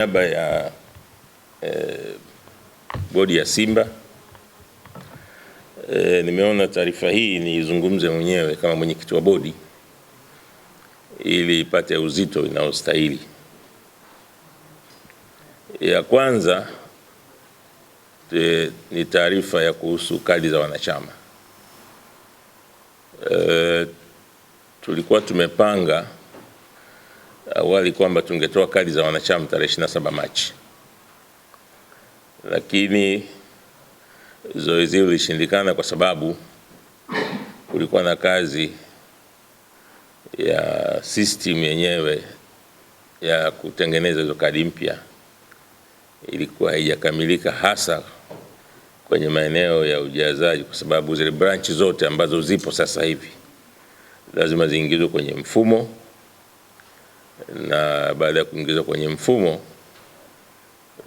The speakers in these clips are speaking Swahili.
Niaba ya bodi ya Simba nimeona taarifa hii nizungumze mwenyewe kama mwenyekiti wa bodi ili ipate uzito inaostahili. Ya kwanza ni taarifa ya kuhusu kadi za wanachama. Tulikuwa tumepanga awali kwamba tungetoa kadi za wanachama tarehe 27 Machi. Lakini zoezi hilo lilishindikana kwa sababu kulikuwa na kazi ya system yenyewe ya kutengeneza hizo kadi mpya ilikuwa haijakamilika, hasa kwenye maeneo ya ujazaji, kwa sababu zile branch zote ambazo zipo sasa hivi lazima ziingizwe kwenye mfumo, na baada ya kuingizwa kwenye mfumo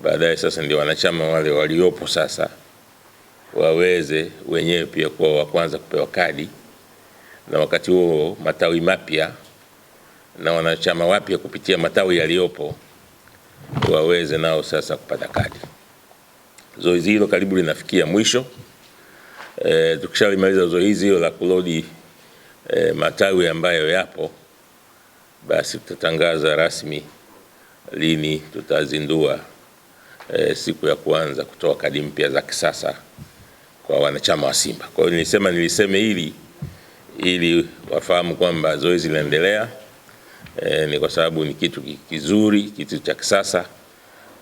baadaye sasa ndio wanachama wale waliopo sasa waweze wenyewe pia kuwa wa kwanza kupewa kadi, na wakati huo matawi mapya na wanachama wapya kupitia matawi yaliyopo waweze nao sasa kupata kadi. Zoezi hilo karibu linafikia mwisho. Tukishalimaliza zoezi hilo la kulodi matawi ambayo yapo, basi tutatangaza rasmi lini tutazindua siku ya kwanza kutoa kadi mpya za kisasa kwa wanachama wa Simba. Kwa hiyo niliseme ili wafahamu kwamba zoezi linaendelea. Ni kwa sababu ni kitu kizuri, kitu cha kisasa.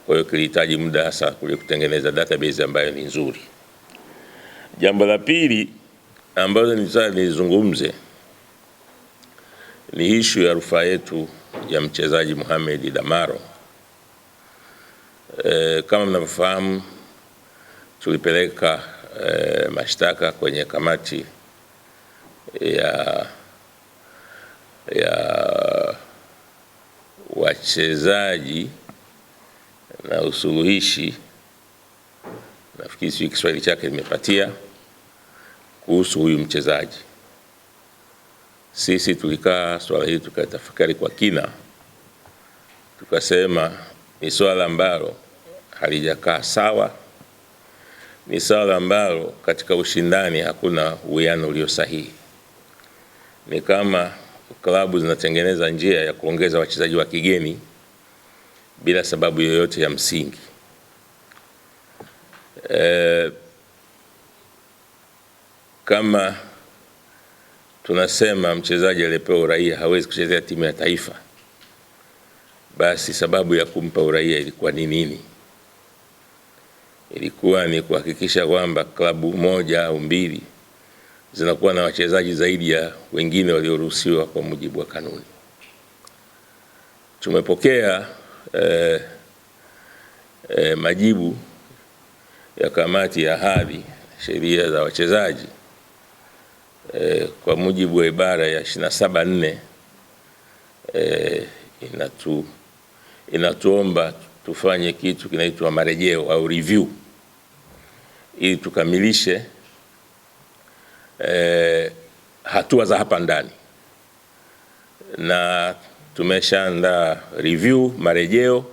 Kwa hiyo kilihitaji muda hasa kutengeneza database ambayo ni nzuri. Jambo la pili ambalo nilizungumze ni issue ya rufaa yetu ya mchezaji Mohamed Damaro. Kama mnavyofahamu, tulipeleka mashtaka kwenye kamati ya wachezaji na usuluhishi, nafikiri Kiswahili chake nimepatia, kuhusu huyu mchezaji. Sisi tulikaa swala hili tukatafakari kwa kina, tukasema ni swala ambalo halijakaa sawa, ni swala ambalo katika ushindani hakuna uwiano ulio sahihi. Ni kama klabu zinatengeneza njia ya kuongeza wachezaji wa kigeni bila sababu yoyote ya msingi. Kama tunasema mchezaji aliyepewa uraia hawezi kuchezea timu ya taifa, basi sababu ya kumpa uraia ilikuwa ni nini? Ilikuwa ni kuhakikisha kwamba klabu moja au mbili zinakuwa na wachezaji zaidi ya wengine walioruhusiwa kwa mujibu wa kanuni. Tumepokea majibu ya kamati ya hadhi sheria za wachezaji. Kwa mujibu wa ibara ya 27(4) inatuomba tufanye kitu kinaitwa marejeo au review ili tukamilishe hatua za hapa ndani, na tumeshaandaa review marejeo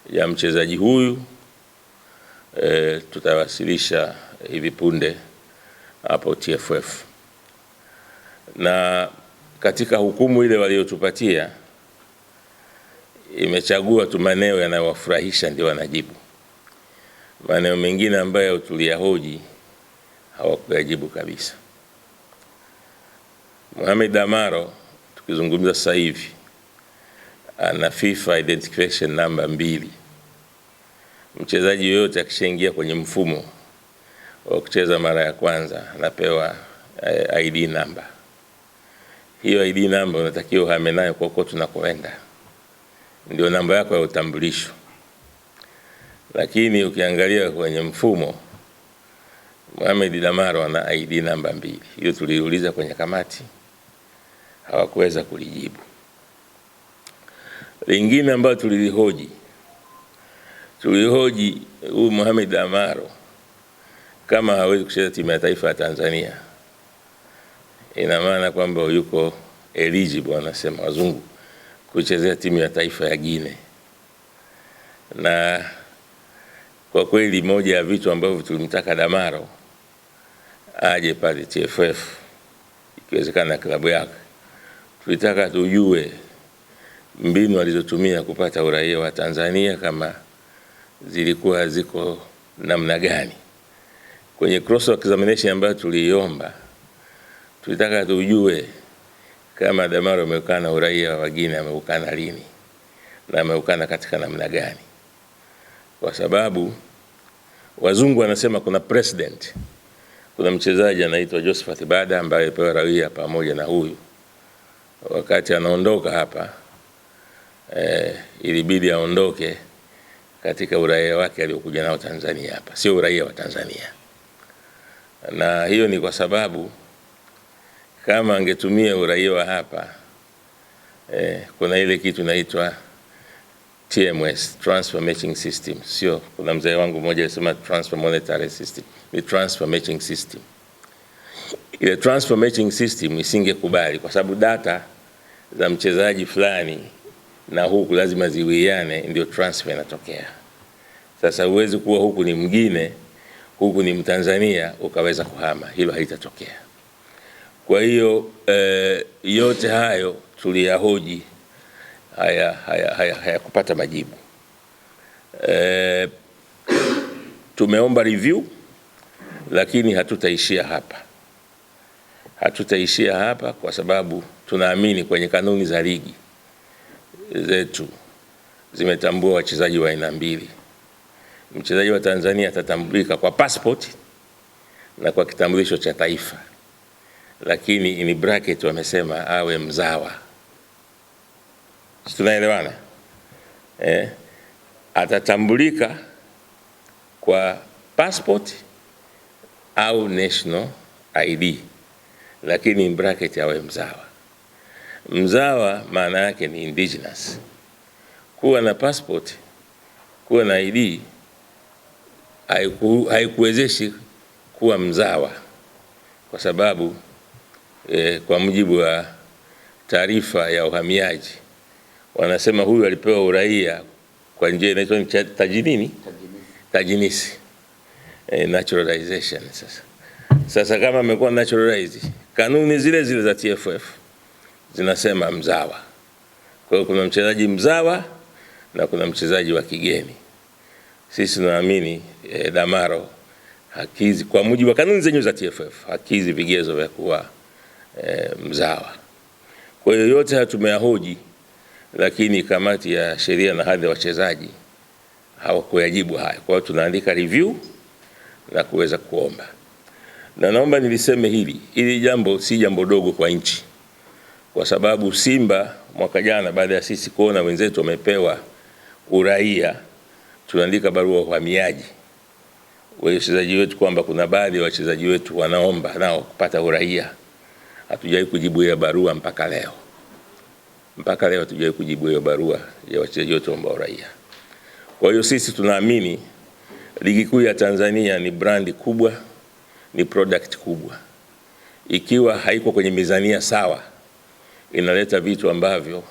ya mchezaji huyu. Tutawasilisha hivi punde hapo TFF, na katika hukumu ile waliotupatia imechagua tu maeneo yanayowafurahisha ndio wanajibu. Maeneo mengine ambayo tuliyahoji hawakuyajibu kabisa. Mohamed Damaro tukizungumza sasa hivi ana FIFA identification number 2. Mchezaji yoyote akishaingia kwenye mfumo wa kucheza mara ya kwanza anapewa ID number. Hiyo ID number unatakiwa uhame nayo kokote tunakoenda, ndio namba yako ya utambulisho. Lakini ukiangalia kwenye mfumo, Mohamed Damaro ana ID number 2. Hiyo tuliuliza kwenye kamati, hawakuweza kulijibu. Lingine ambalo tulihoji huyu Mohamed Damaro kama hawezi kucheza timu ya taifa ya Tanzania, ina maana kwamba yuko eligible, wanasema wazungu, kuchezea timu ya taifa ya Guinea. na kwa kweli moja ya vitu ambavyo tulimtaka Damaro aje pale TFF, ikiwezekana klabu yake, tulitaka tujue mbinu alizotumia kupata uraia wa Tanzania kama zilikuwa ziko namna gani. Kwenye cross examination ambayo tuliomba, tulitaka tujue kama Damaro ameukana uraia wa Guinea, ameukana lini na ameukana katika namna gani, kwa sababu wazungu wanasema kuna president. Kuna mchezaji anaitwa Josephat Bada ambaye alipewa uraia pamoja na huyu. Wakati anaondoka hapa ilibidi aondoke katika uraia wake aliokuja nao Tanzania hapa, sio uraia wa Tanzania. Na hiyo ni kwa sababu kama angetumia uraia wa hapa kuna ile kitu inaitwa TMS, transfer matching system. Sio, kuna mzee wangu mmoja alisema transfer monetary system, ni transfer matching system. Ile transfer matching system isingekubali kwa sababu data za mchezaji fulani na huku lazima ziwiane, ndio transfer inatokea. Sasa huwezi kuwa huku ni mwingine, huku ni Mtanzania ukaweza kuhama, hilo haitatokea. Kwa hiyo yote hayo tuliyahoji, haya kupata majibu. Tumeomba review, lakini hatutaishia hapa. Hatutaishia hapa kwa sababu tunaamini kwenye kanuni za ligi zetu zimetambua wachezaji wa aina mbili. Mchezaji wa Tanzania atatambulika kwa passport na kwa kitambulisho cha taifa, lakini in bracket wamesema awe mzawa. Tunaelewana? Atatambulika kwa passport au national ID, lakini in bracket awe mzawa. Mzawa maana yake ni indigenous. Kuwa na passport, kuwa na ID haikuwezeshi kuwa mzawa, kwa sababu kwa mujibu wa taarifa ya uhamiaji wanasema huyu alipewa uraia kwa njia inaitwa tajinisi, naturalization. Sasa kama amekuwa naturalized, kanuni zile zile za TFF zinasema mzawa. Kwa hiyo kuna mchezaji mzawa na kuna mchezaji wa kigeni. Sisi tunaamini Damaro hakizi kwa mujibu wa kanuni zenyewe za TFF, hakizi vigezo vya kuwa mzawa. Kwa hiyo yote hatumeyahoji, lakini kamati ya sheria na hadhi ya wachezaji hawakuyajibu haya. Kwa hiyo tunaandika review na kuweza kuomba. Na naomba niliseme hili jambo si jambo dogo kwa nchi, kwa sababu Simba mwaka jana baada ya sisi kuona wenzetu wamepewa uraia, tunaandika barua uhamiaji wachezaji wetu kwamba kuna baadhi ya wachezaji wetu wanaomba nao kupata uraia. Hatujai kujibu hiyo barua mpaka leo. Mpaka leo hatujai kujibu hiyo barua ya wachezaji wetu ambao uraia. Kwa hiyo sisi tunaamini ligi kuu ya Tanzania ni brandi kubwa, ni product kubwa. Ikiwa haiko kwenye mizania sawa, inaleta vitu ambavyo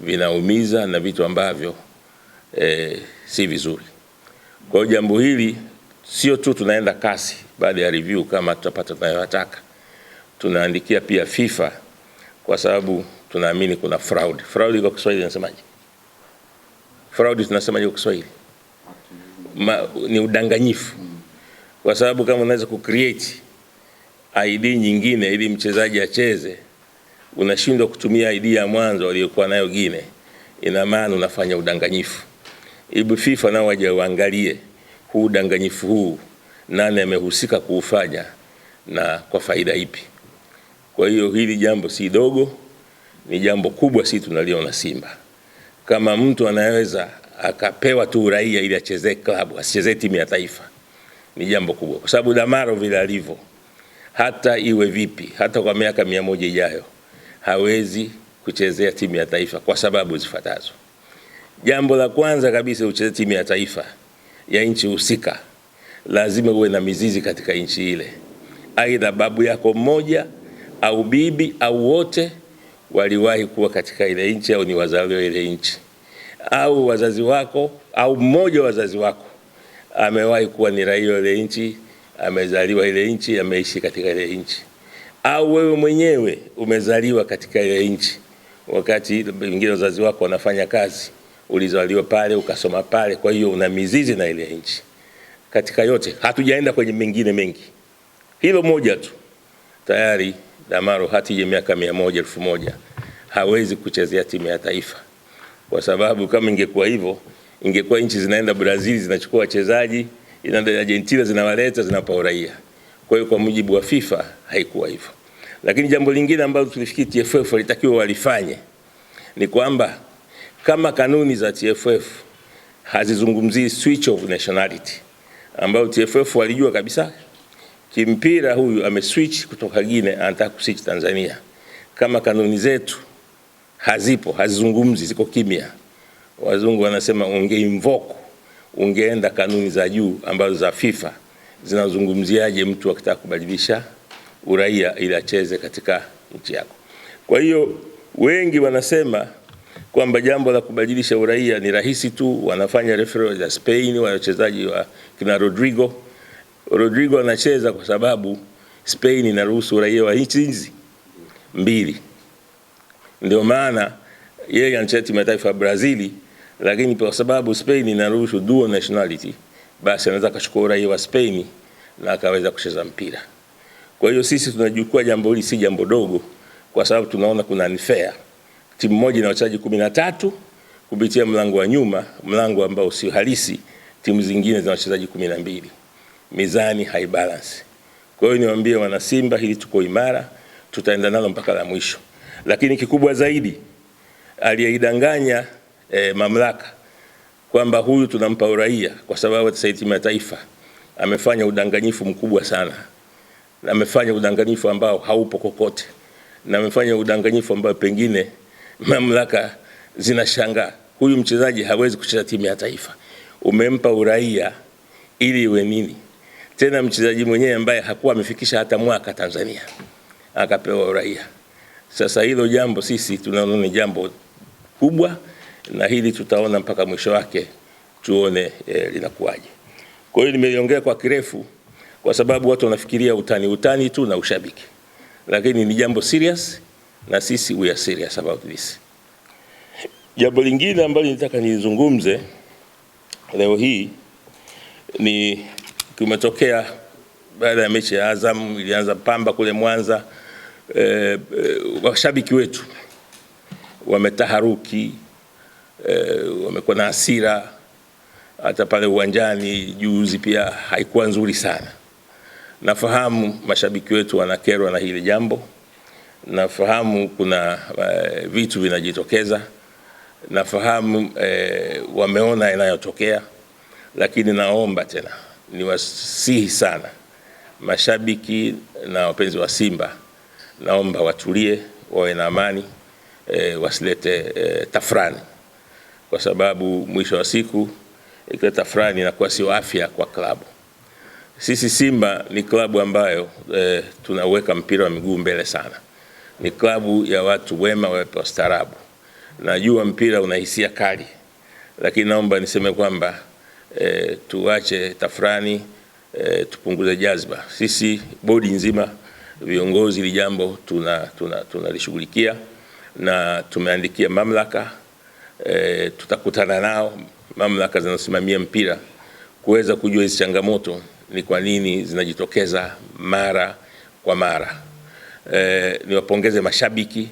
vinaumiza na vitu ambavyo si vizuri. Kwa hiyo jambo hili sio tu tunaenda kasi baada ya review kama tutapata tunayotaka. Tunaandikia pia FIFA kwa sababu tunaamini kuna fraud. Fraud kwa Kiswahili inasemaje? Fraud tunasemaje kwa Kiswahili? Ni udanganyifu. Kwa sababu kama unaweza kucreate ID nyingine ili mchezaji acheze, unashindwa kutumia ID ya mwanzo aliyokuwa nayo Guinea, ina maana unafanya udanganyifu. Ibu FIFA nao waje waangalie huu udanganyifu huu, nani amehusika kuufanya na kwa faida ipi. Kwa hiyo hili jambo si dogo, ni jambo kubwa. Sisi tunaliona Simba kama mtu anaweza akapewa tu uraia ili achezee klabu, asichezee timu ya taifa, ni jambo kubwa. Kwa sababu Damaro vile alivyo, hata iwe vipi, hata kwa miaka 100 ijayo hawezi kuchezea timu ya taifa kwa sababu zifuatazo. Jambo la kwanza kabisa, ucheze timu ya taifa ya nchi husika, lazima uwe na mizizi katika nchi ile. Aidha babu yako mmoja au bibi au wote waliwahi kuwa katika ile nchi au ni wazaliwa ile nchi. au wazazi wako au mmoja wa wazazi wako amewahi kuwa ni raia wa ile nchi, amezaliwa ile nchi, ameishi katika ile nchi, au wewe mwenyewe umezaliwa katika ile nchi, wakati wengine wazazi wako wanafanya kazi, ulizaliwa pale ukasoma pale, kwa hiyo una mizizi na ile nchi. Katika yote hatujaenda kwenye mengine mengi, hilo moja tu tayari Damaro hati miaka 100,000 hawezi kuchezea timu ya taifa, kwa sababu kama ingekuwa hivyo, ingekuwa nchi zinaenda Brazil zinachukua wachezaji, inaenda Argentina zinawaleta, zinapa uraia. Kwa hiyo kwa mujibu wa FIFA haikuwa hivyo. Lakini jambo lingine ambalo tulifikiri TFF walitakiwa walifanye ni kwamba kama kanuni za TFF hazizungumzii switch of nationality, ambao TFF walijua kabisa kimpira huyu ameswitch kutoka Guinea anataka kuswitch Tanzania. Kama kanuni zetu hazipo, hazizungumzi, ziko kimya, wazungu wanasema ungeenda kanuni za juu ambazo za FIFA zinazungumziaje mtu akitaka kubadilisha uraia ili acheze katika nchi yako. Kwa hiyo wengi wanasema kwamba jambo la kubadilisha uraia ni rahisi tu, wanafanya referral ya Spain, wachezaji wa kina Rodrigo anacheza kwa sababu Spain inaruhusu uraia wa nchi hizi mbili. Ndio maana yeye anacheza timu ya taifa ya Brazil, lakini kwa sababu Spain inaruhusu dual nationality, basi anaweza kuchukua uraia wa Spain na akaweza kucheza mpira. Kwa hiyo sisi tunajua jambo hili si jambo dogo, kwa sababu tunaona kuna unfair. Timu moja ina wachezaji 13 kupitia mlango wa nyuma, mlango ambao si halisi, timu zingine zina wachezaji 12. Mizani hai balance. Kwa hiyo niwaambie wana Simba, hili tuko imara, tutaenda nalo mpaka la mwisho. Lakini kikubwa zaidi, aliyeidanganya mamlaka kwamba huyu tunampa uraia kwa sababu atasaidia timu ya taifa, amefanya udanganyifu mkubwa sana. Na amefanya udanganyifu ambao haupo kokote. Na amefanya udanganyifu ambao pengine mamlaka zinashangaa. Huyu mchezaji hawezi kucheza timu ya taifa. Umempa uraia ili iwe nini? Tena mchezaji mwenyewe ambaye hakuwa amefikisha hata mwaka Tanzania akapewa uraia. Sasa hilo jambo sisi tunaona ni jambo kubwa, na hili tutaona mpaka mwisho wake tuone linakuwaje. Kwa hiyo nimeliongea kwa kirefu kwa sababu watu wanafikiria utani tu na ushabiki. Lakini ni jambo serious, na sisi we are serious about this. Jambo lingine ambalo nitaka nizungumze leo hii ni kumetokea baada ya mechi ya Azam, ilianza Pamba kule Mwanza, washabiki wetu wametaharuki, wamekuwa na hasira, hata pale uwanjani juzi pia haikuwa nzuri sana. Nafahamu mashabiki wetu wanakerwa na hili jambo, nafahamu kuna vitu vinajitokeza, nafahamu wameona yanayotokea, lakini naomba tena niwasihi sana mashabiki na wapenzi wa Simba, naomba watulie, wawe na amani, wasilete tafrani, kwa sababu mwisho wa siku ikiwa tafrani inakuwa sio afya kwa klabu. Sisi Simba ni klabu ambayo tunaweka mpira wa miguu mbele sana. Ni klabu ya watu wema, watu wastaarabu. Najua mpira una hisia kali, lakini naomba niseme kwamba tuache tafrani, tupunguze jazba. Sisi bodi nzima, viongozi, li jambo tunalishughulikia na tumeandikia mamlaka, tutakutana nao mamlaka zinazosimamia mpira kuweza kujua hizi changamoto ni kwa nini zinajitokeza mara kwa mara. Niwapongeze mashabiki.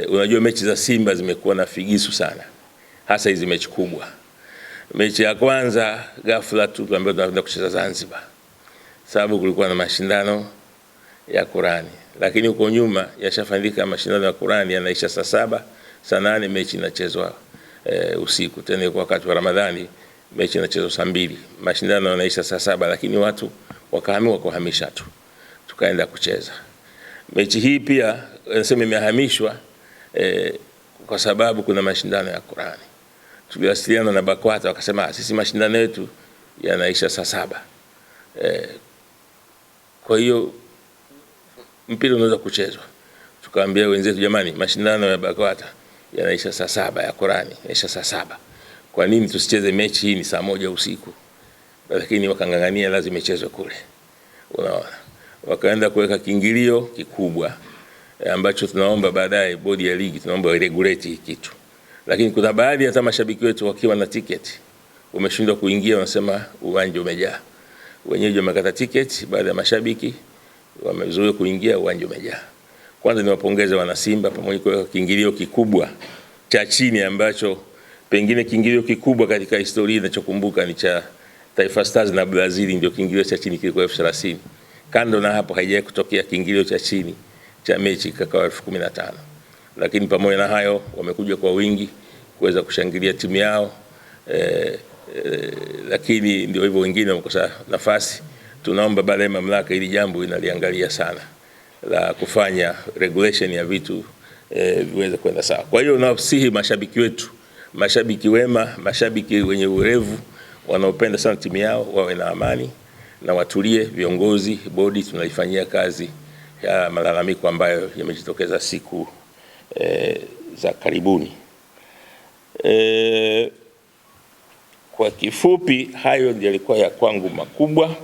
Unajua mechi za Simba zimekuwa na figisu sana, hasa hizi mechi kubwa. Mechi ya kwanza ghafla tu tuambiwa tunaenda kucheza Zanzibar, sababu kulikuwa na mashindano ya Qur'ani, lakini huko nyuma yashafanyika mashindano ya Qur'ani yanaisha saa 7, saa 8 mechi inachezwa usiku. Tena kwa wakati wa Ramadhani mechi inachezwa saa 2, mashindano yanaisha saa 7, lakini watu wakahamia kuhamisha tu, tukaenda kucheza. Mechi hii pia nasema imehamishwa kwa sababu kuna mashindano ya Qur'ani. Tuliwasiliana na BAKWATA wakasema sisi mashindano yetu yanaisha saa 7. Kwa hiyo mpira unaweza kuchezwa. Tukaambia wenzetu, jamani, mashindano ya BAKWATA yanaisha saa 7, ya Qurani yanaisha saa 7. Kwa nini tusicheze mechi hii ni saa 1 usiku? Lakini wakangangania lazima ichezwe kule. Unaona, wakaenda kuweka kiingilio kikubwa ambacho tunaomba baadaye bodi ya ligi tunaomba regulate hii kitu. Lakini kuna baadhi hata mashabiki wetu wakiwa na tiketi wameshindwa kuingia, wanasema uwanja umejaa. Wenyeji wamekata tiketi, baada ya mashabiki wamezuia kuingia, uwanja umejaa. Kwanza niwapongeze wana Simba pamoja kwa kiingilio kikubwa cha chini ambacho pengine kiingilio kikubwa katika historia ninachokumbuka ni cha Taifa Stars na Brazil, ndio kiingilio cha chini kilikuwa 30,000. Kando na hapo haijawahi kutokea kiingilio cha chini cha mechi kakawa 15,000. Lakini pamoja na hayo wamekuja kwa wingi kuweza kushangilia timu yao. Lakini ndio hivyo, wengine wamekosa nafasi. Tunaomba baada ya mamlaka ili jambo inaliangalia sana la kufanya regulation ya vitu viweze kwenda sawa. Kwa hiyo nawasihi mashabiki wetu, mashabiki wema, mashabiki wenye uwerevu wanaopenda sana timu yao wawe na amani na watulie. Viongozi, bodi tunaifanyia kazi ya malalamiko ambayo yamejitokeza siku za karibuni. Kwa kifupi hayo ndio yalikuwa ya kwangu makubwa.